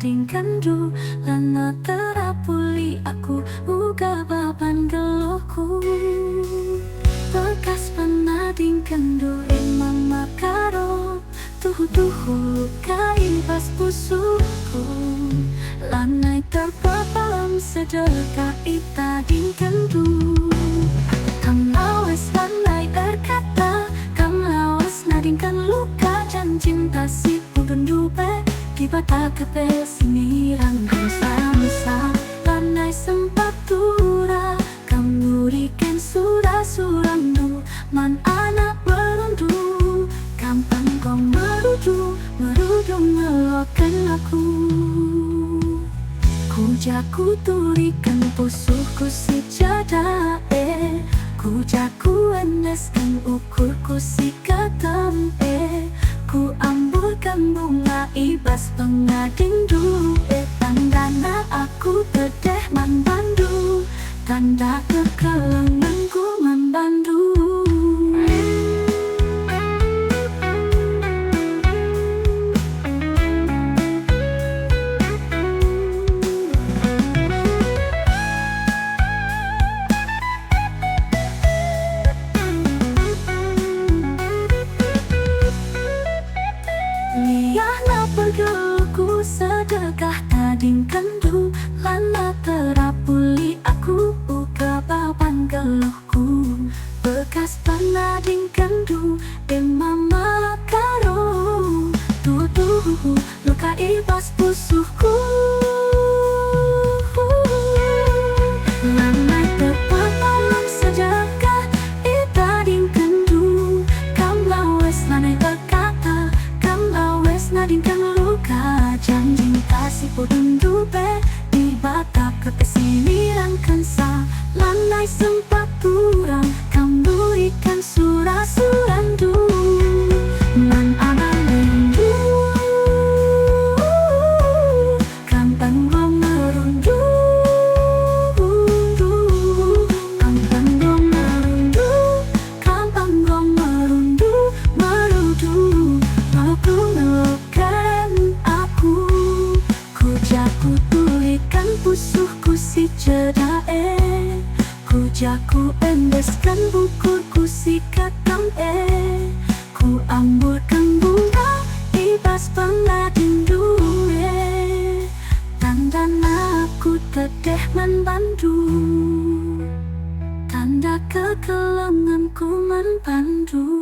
dingkandu lana terapuli aku uga baban gelohku bekas penadingkandu emang makaro tuhu kaibas pusuku lanai terpapalam sedekah itadingkandu kang lawas lanai berkata kang lawas nadingkan luka dan cinta si pudun dupe kibata kepe sinirang dosa-dosa lanai sempat tura kang nguriken surah-surahmu man anak berundu gampang kau merudu melokan aku kujaku turikan pusuhku si jadae kujaku eneskan ukurku si katampe ku amburkan bunga ibas pengading duwe tandana aku tedeh membandu tanda kekelenganku membandu liahna pergelku sedekah tadingkandu lana terapuli aku uga baban gelohku bekas penadingkandu emama karo tuduh luka ibas pusuhku lana terpapalam sedekah itadingkandu kam lawes lanai berkata nadingkan luka janji kasih pudun dupe di batak kepesiniran kensa lanai sempat kurang kamu ikan surah-surandu man aman rindu kampang gua merundu kampang gua merundu kampang gua merundu merudu aku melukan aku kujaku tulikan pusuhku si cedae kujaku endeskan bukurku si katampe ku amburkan bunga ibas pengading duwe tandana aku tedeh membandu tanda kekelenganku membandu